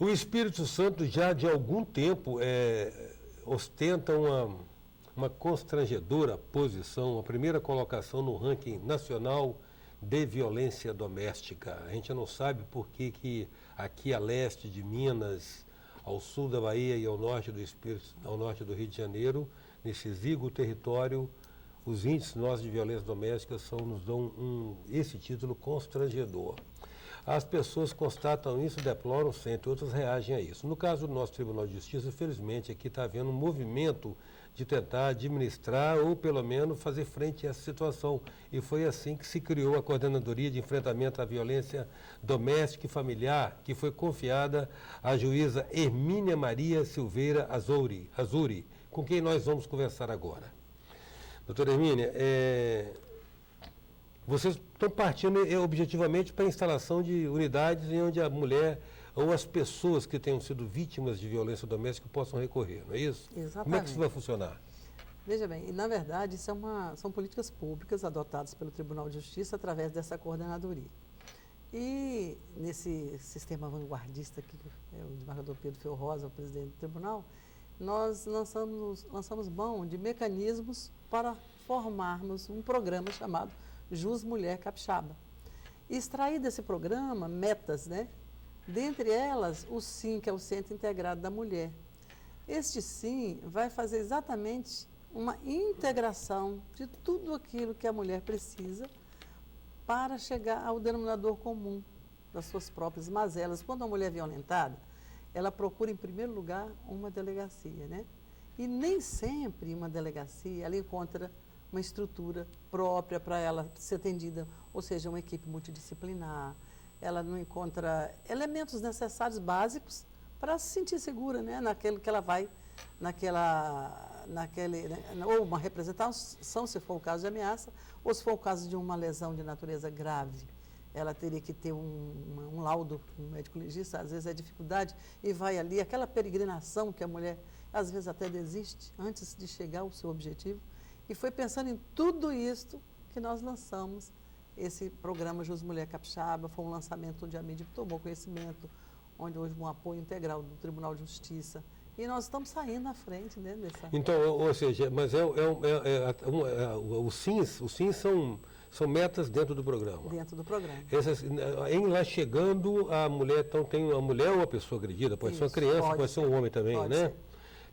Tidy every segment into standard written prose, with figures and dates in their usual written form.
O Espírito Santo já de algum tempo ostenta uma constrangedora posição, a primeira colocação no ranking nacional de violência doméstica. A gente não sabe por que aqui a leste de Minas, ao sul da Bahia e ao norte do Rio de Janeiro, nesse exíguo território, os índices nossos de violência doméstica nos dão esse título constrangedor. As pessoas constatam isso, deploram, sentem, outras reagem a isso. No caso do nosso Tribunal de Justiça, infelizmente, aqui está havendo um movimento de tentar administrar ou, pelo menos, fazer frente a essa situação. E foi assim que se criou a Coordenadoria de Enfrentamento à Violência Doméstica e Familiar, que foi confiada à juíza Hermínia Maria Silveira Azuri, com quem nós vamos conversar agora. Doutora Hermínia, vocês estão partindo objetivamente para a instalação de unidades em onde a mulher ou as pessoas que tenham sido vítimas de violência doméstica possam recorrer, não é isso? Exatamente. Como é que isso vai funcionar? Veja bem, na verdade, isso são políticas públicas adotadas pelo Tribunal de Justiça através dessa coordenadoria. E nesse sistema vanguardista que é o desembargador Pedro Feorosa, o presidente do tribunal, nós lançamos mão de mecanismos para formarmos um programa chamado Jus Mulher Capixaba. E extrair desse programa metas, né? Dentre elas, o SIM, que é o Centro Integrado da Mulher. Este SIM vai fazer exatamente uma integração de tudo aquilo que a mulher precisa para chegar ao denominador comum das suas próprias mazelas. Quando a mulher é violentada, ela procura, em primeiro lugar, uma delegacia, né? E nem sempre uma delegacia, ela encontra uma estrutura própria para ela ser atendida, ou seja, uma equipe multidisciplinar. Ela não encontra elementos necessários básicos para se sentir segura, né? Naquele que ela vai, ou uma representação, se for o caso de ameaça, ou se for o caso de uma lesão de natureza grave. Ela teria que ter um laudo, um médico legista, às vezes é dificuldade, e vai ali, aquela peregrinação que a mulher, às vezes até desiste, antes de chegar ao seu objetivo. E foi pensando em tudo isso que nós lançamos esse programa Jus Mulher Capixaba. Foi um lançamento onde a mídia tomou conhecimento, onde houve um apoio integral do Tribunal de Justiça. E nós estamos saindo à frente, né, dessa... Então, ou seja, mas os SINs são metas dentro do programa. Dentro do programa. Em lá chegando, a mulher, então tem a mulher ou a pessoa agredida, pode ser uma criança, pode ser um homem também, né? Ser.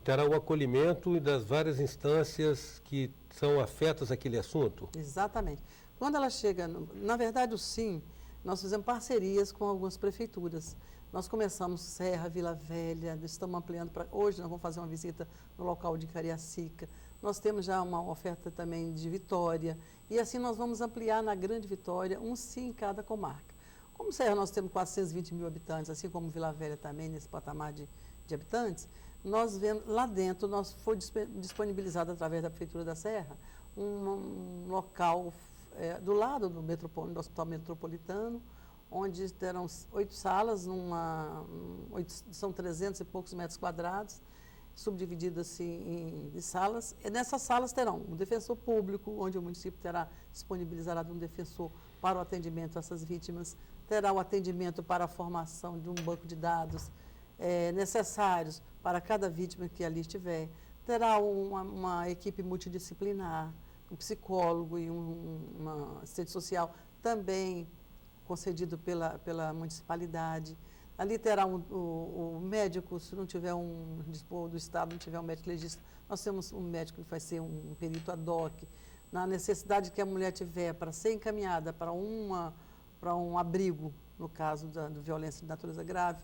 Terá o acolhimento das várias instâncias que são afetas àquele assunto? Exatamente. Quando ela chega, na verdade o SIM, nós fizemos parcerias com algumas prefeituras. Nós começamos Serra, Vila Velha, estamos ampliando para... Hoje nós vamos fazer uma visita no local de Cariacica. Nós temos já uma oferta também de Vitória. E assim nós vamos ampliar na Grande Vitória, um SIM em cada comarca. Como Serra nós temos 420 mil habitantes, assim como Vila Velha também, nesse patamar de habitantes, nós vemos, lá dentro, foi disponibilizado através da Prefeitura da Serra, um local do lado do Hospital Metropolitano, onde terão 8 salas, são 300 e poucos metros quadrados, subdivididas assim, em salas. E nessas salas terão um defensor público, onde o município disponibilizará um defensor para o atendimento a essas vítimas, terá o atendimento para a formação de um banco de dados necessários para cada vítima que ali estiver, terá uma equipe multidisciplinar, um psicólogo e uma assistente social também concedido pela municipalidade. Ali terá o médico, se não tiver do Estado, não tiver um médico legista, nós temos um médico que vai ser um perito ad hoc. Na necessidade que a mulher tiver para ser encaminhada para um abrigo, no caso da violência de natureza grave,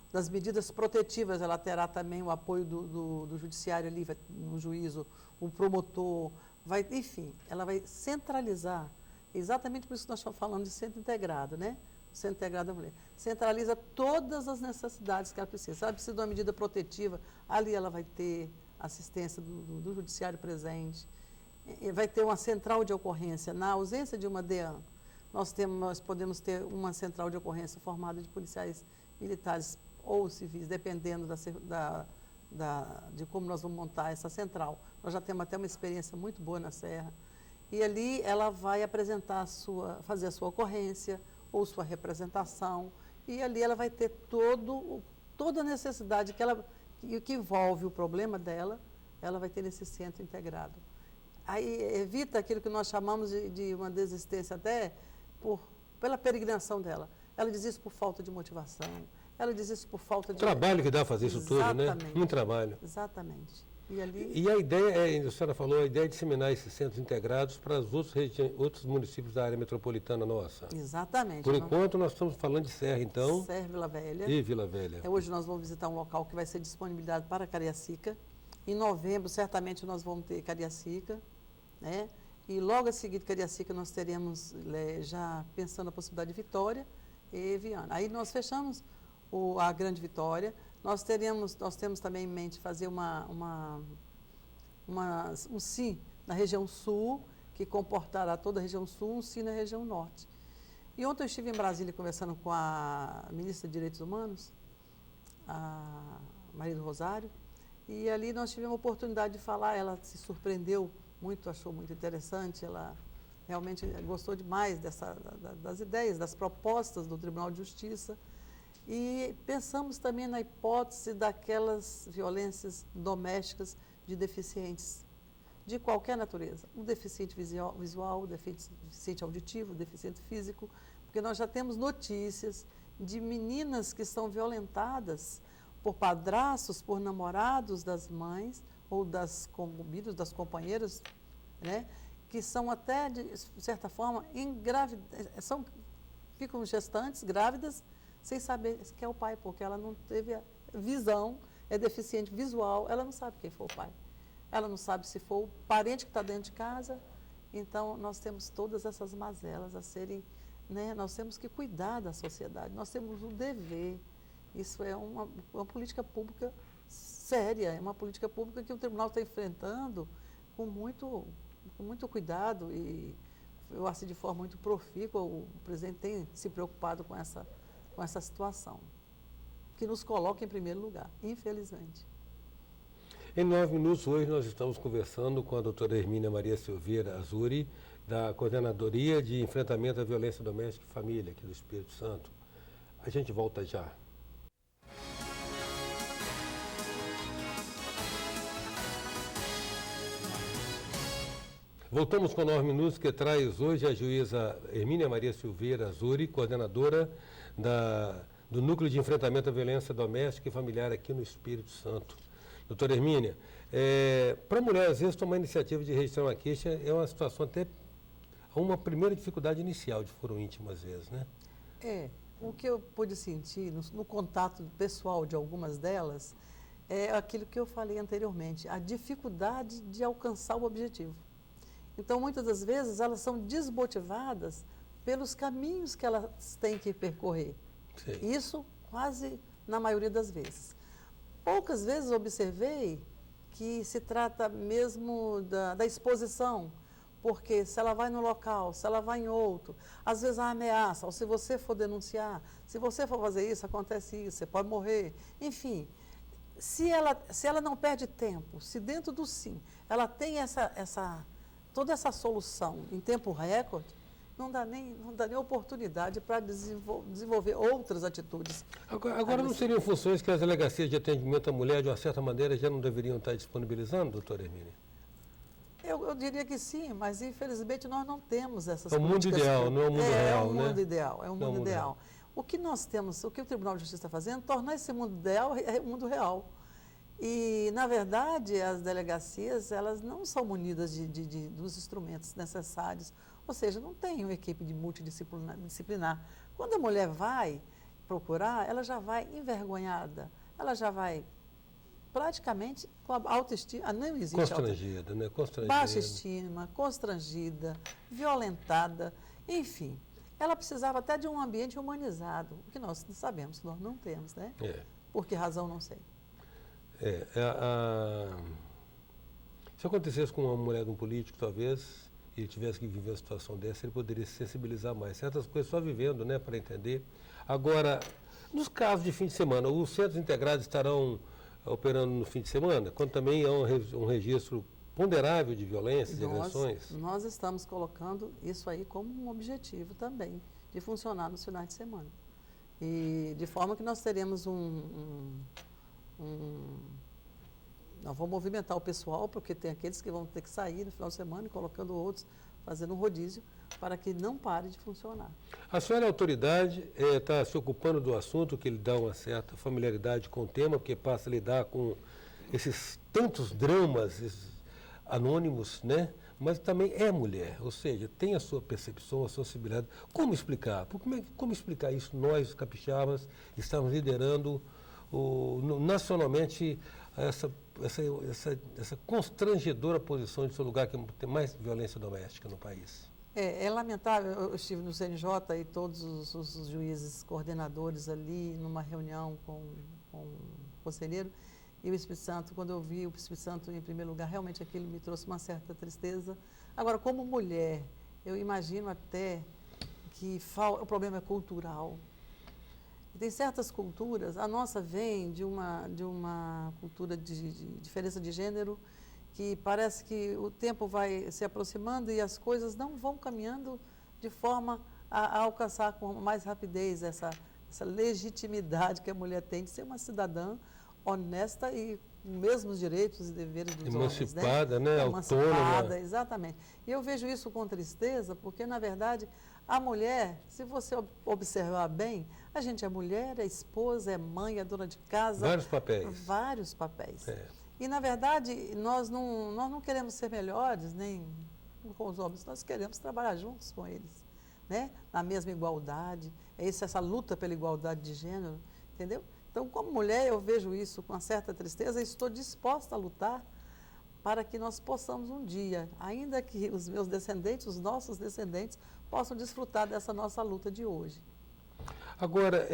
das medidas protetivas, ela terá também o apoio do judiciário ali, no juízo, o promotor, enfim, ela vai centralizar, exatamente por isso que nós estamos falando de centro integrado, né? Centro integrado da mulher. Centraliza todas as necessidades que ela precisa. Se ela precisa de uma medida protetiva, ali ela vai ter assistência do judiciário presente, vai ter uma central de ocorrência. Na ausência de uma DEAN, nós podemos ter uma central de ocorrência formada de policiais militares ou civis, dependendo de como nós vamos montar essa central. Nós já temos até uma experiência muito boa na Serra. E ali ela vai fazer a sua ocorrência ou sua representação, e ali ela vai ter todo toda a necessidade que envolve o problema dela, ela vai ter nesse centro integrado. Aí evita aquilo que nós chamamos de uma desistência até pela peregrinação dela. Ela diz isso por falta de motivação, ela diz isso por falta de... Trabalho que dá fazer isso tudo, né? Muito trabalho. Exatamente. E a ideia, a senhora falou, a ideia é disseminar esses centros integrados para os outros municípios da área metropolitana nossa. Exatamente. Por enquanto, nós estamos falando de Serra, então. Serra, Vila Velha. E Vila Velha. Hoje nós vamos visitar um local que vai ser disponibilizado para Cariacica. Em novembro, certamente, nós vamos ter Cariacica, né? E logo a seguir de Cariacica, nós teremos, já pensando na possibilidade de Vitória e Viana. Aí nós fechamos a Grande Vitória. Nós temos também em mente fazer um SIM na região sul, que comportará toda a região sul, um SIM na região norte. E ontem eu estive em Brasília conversando com a ministra de Direitos Humanos, a Maria do Rosário, e ali nós tivemos a oportunidade de falar. Ela se surpreendeu muito, achou muito interessante, ela realmente gostou demais das ideias, das propostas do Tribunal de Justiça. E pensamos também na hipótese daquelas violências domésticas de deficientes, de qualquer natureza. O deficiente visual, o deficiente auditivo, o deficiente físico, porque nós já temos notícias de meninas que são violentadas por padrastos, por namorados das mães ou das concubinas, das companheiras, né, que são até, de certa forma, ficam gestantes, grávidas, sem saber que é o pai, porque ela não teve a visão, é deficiente visual, ela não sabe quem foi o pai. Ela não sabe se foi o parente que está dentro de casa. Então, nós temos todas essas mazelas a serem, né, nós temos que cuidar da sociedade, nós temos o dever. Isso é uma política pública séria, é uma política pública que o tribunal está enfrentando com muito cuidado e, eu acho, de forma muito profícua. O presidente tem se preocupado com essa situação, que nos coloca em primeiro lugar, infelizmente. Em 9 minutos, hoje, nós estamos conversando com a doutora Hermínia Maria Silveira Azuri, da Coordenadoria de Enfrentamento à Violência Doméstica e Família, aqui do Espírito Santo. A gente volta já. Voltamos com 9 minutos, que traz hoje a juíza Hermínia Maria Silveira Azuri, coordenadora do Núcleo de Enfrentamento à Violência Doméstica e Familiar aqui no Espírito Santo. Doutora Hermínia, para a mulher, às vezes, tomar iniciativa de registrar uma queixa é uma situação até, uma primeira dificuldade inicial de foro íntimo, às vezes, né? O que eu pude sentir no contato pessoal de algumas delas é aquilo que eu falei anteriormente, a dificuldade de alcançar o objetivo. Então, muitas das vezes, elas são desmotivadas pelos caminhos que elas têm que percorrer. Sim. Isso quase na maioria das vezes. Poucas vezes observei que se trata mesmo da exposição, porque se ela vai no local, se ela vai em outro, às vezes há ameaça, ou se você for denunciar, se você for fazer isso, acontece isso, você pode morrer. Enfim, se ela não perde tempo, se dentro do SIM ela tem toda essa solução em tempo recorde, não dá nem oportunidade para desenvolver outras atitudes. Agora não seriam funções que as delegacias de atendimento à mulher, de uma certa maneira, já não deveriam estar disponibilizando, doutora Hermínia? Eu diria que sim, mas infelizmente nós não temos essas políticas. É o mundo ideal, não é o mundo real, né? É um mundo ideal, é um mundo ideal. O que nós temos, o que o Tribunal de Justiça está fazendo, tornar esse mundo ideal o mundo real. E, na verdade, as delegacias, elas não são munidas dos instrumentos necessários, ou seja, não tem uma equipe de multidisciplinar. Quando a mulher vai procurar, ela já vai envergonhada, ela já vai praticamente com a autoestima, não existe constrangida, né? Constrangida. Baixa estima, constrangida, violentada, enfim. Ela precisava até de um ambiente humanizado, o que nós sabemos que nós não temos, né? Por que razão, não sei. Se acontecesse com uma mulher de um político, talvez, e ele tivesse que viver uma situação dessa, ele poderia se sensibilizar mais. Certas coisas só vivendo, né, para entender. Agora, nos casos de fim de semana, os centros integrados estarão operando no fim de semana, quando também há um registro ponderável de violências e agressões? Nós estamos colocando isso aí como um objetivo também, de funcionar nos finais de semana. E de forma que nós teremos nós vamos movimentar o pessoal, porque tem aqueles que vão ter que sair no final de semana e colocando outros, fazendo um rodízio, para que não pare de funcionar. A senhora é autoridade, está se ocupando do assunto, que lhe dá uma certa familiaridade com o tema, porque passa a lidar com esses tantos dramas anônimos, né? Mas também é mulher, ou seja, tem a sua percepção, a sua sensibilidade. Como explicar? Como explicar isso? Nós, capixabas, estamos liderando nacionalmente essa constrangedora posição de ser o lugar que tem mais violência doméstica no país. É lamentável, eu estive no CNJ e todos os juízes coordenadores ali, numa reunião com o conselheiro, e o Espírito Santo, quando eu vi o Espírito Santo em primeiro lugar, realmente aquilo me trouxe uma certa tristeza. Agora, como mulher, eu imagino até que o problema é cultural. Tem certas culturas, a nossa vem de uma cultura de diferença de gênero, que parece que o tempo vai se aproximando e as coisas não vão caminhando de forma a alcançar com mais rapidez essa legitimidade que a mulher tem de ser uma cidadã honesta e com os mesmos direitos e deveres dos emancipada, homens, né? Autônoma. Emancipada, exatamente. E eu vejo isso com tristeza, porque, na verdade, a mulher, se você observar bem, a gente é mulher, é esposa, é mãe, é dona de casa. Vários papéis. Vários papéis. É. E, na verdade, nós não queremos ser melhores, nem com os homens, nós queremos trabalhar juntos com eles, né? Na mesma igualdade. É essa luta pela igualdade de gênero, entendeu? Então, como mulher, eu vejo isso com uma certa tristeza e estou disposta a lutar para que nós possamos um dia, ainda que os meus descendentes, os nossos descendentes, possam desfrutar dessa nossa luta de hoje. Agora,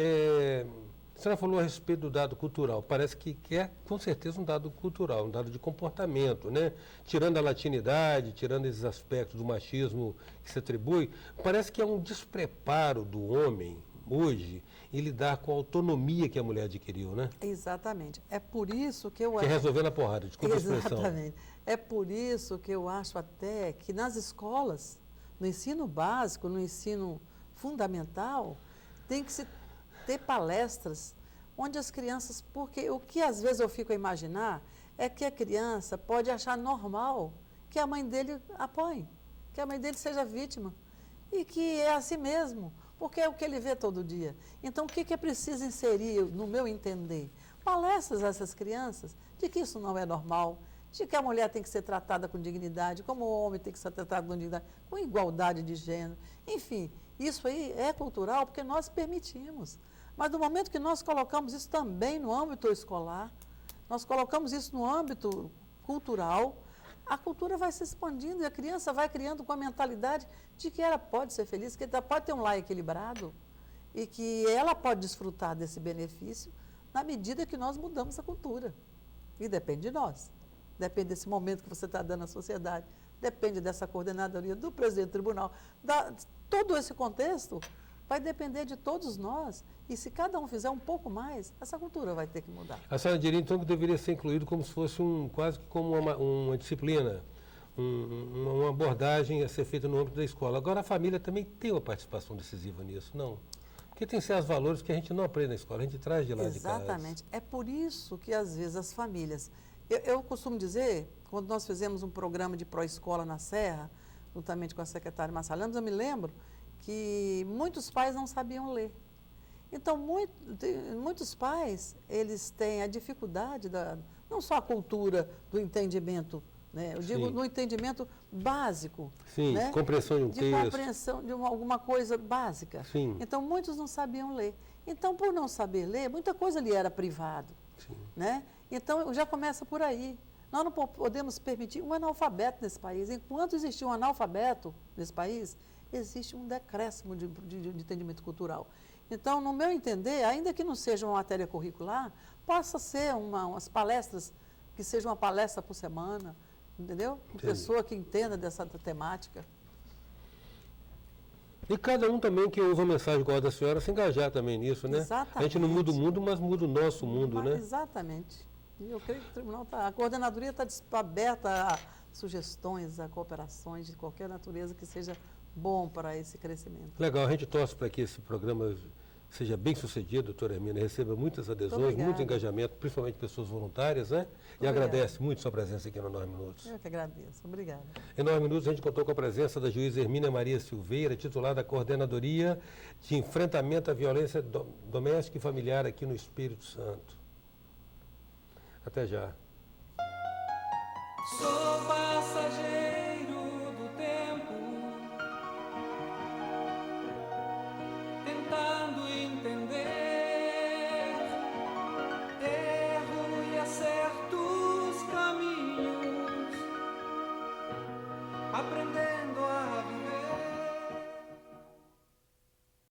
a senhora falou a respeito do dado cultural. Parece que é, com certeza, um dado cultural, um dado de comportamento, né? Tirando a latinidade, tirando esses aspectos do machismo que se atribui, parece que é um despreparo do homem, hoje, em lidar com a autonomia que a mulher adquiriu, né? Exatamente. É por isso que eu... Que é resolver na porrada, desculpa a expressão. Exatamente. É por isso que eu acho até que nas escolas, no ensino básico, no ensino fundamental, tem que se ter palestras onde as crianças... Porque o que às vezes eu fico a imaginar é que a criança pode achar normal que a mãe dele apoie, que a mãe dele seja vítima e que é assim mesmo, porque é o que ele vê todo dia. Então, o que é preciso inserir, no meu entender? Palestras a essas crianças de que isso não é normal, de que a mulher tem que ser tratada com dignidade, como o homem tem que ser tratado com dignidade, com igualdade de gênero. Enfim, isso aí é cultural porque nós permitimos. Mas no momento que nós colocamos isso também no âmbito escolar, nós colocamos isso no âmbito cultural, a cultura vai se expandindo e a criança vai criando com a mentalidade de que ela pode ser feliz, que ela pode ter um lar equilibrado e que ela pode desfrutar desse benefício na medida que nós mudamos a cultura. E depende de nós. Depende desse momento que você está dando à sociedade, depende dessa coordenadoria, do presidente do tribunal, todo esse contexto vai depender de todos nós. E se cada um fizer um pouco mais, essa cultura vai ter que mudar. A senhora diria, então, que deveria ser incluído como se fosse quase que como uma disciplina, uma abordagem a ser feita no âmbito da escola. Agora, a família também tem uma participação decisiva nisso, não? Porque tem certos valores que a gente não aprende na escola, a gente traz de lá de casa. Exatamente. É por isso que, às vezes, as famílias... Eu costumo dizer, quando nós fizemos um programa de pró-escola na Serra, juntamente com a secretária Marcia Lemos, eu me lembro que muitos pais não sabiam ler. Então, muitos pais, eles têm a dificuldade, não só a cultura do entendimento, né? Eu digo no entendimento básico. Sim, né? compreensão de um texto. De compreensão de alguma coisa básica. Sim. Então, muitos não sabiam ler. Então, por não saber ler, muita coisa lhe era privado. Sim. Né? Então, já começa por aí. Nós não podemos permitir um analfabeto nesse país. Enquanto existir um analfabeto nesse país, existe um decréscimo de entendimento cultural. Então, no meu entender, ainda que não seja uma matéria curricular, possa ser umas palestras, que seja uma palestra por semana, entendeu? Uma pessoa que entenda dessa temática. E cada um também que ouve a mensagem igual a da senhora se engajar também nisso, né? Exatamente. A gente não muda o mundo, mas muda o nosso mundo, né? Exatamente. E eu creio que o tribunal a coordenadoria está aberta a sugestões, a cooperações de qualquer natureza que seja bom para esse crescimento. Legal, a gente torce para que esse programa Seja bem sucedido, doutora Hermínia, receba muitas adesões, muito engajamento, principalmente pessoas voluntárias, né? E agradece muito sua presença aqui no 9 Minutos. Eu que agradeço. Obrigada. Em 9 Minutos, a gente contou com a presença da juíza Hermínia Maria Silveira, titular da Coordenadoria de Enfrentamento à Violência Doméstica e Familiar aqui no Espírito Santo. Até já. Sou passageiro.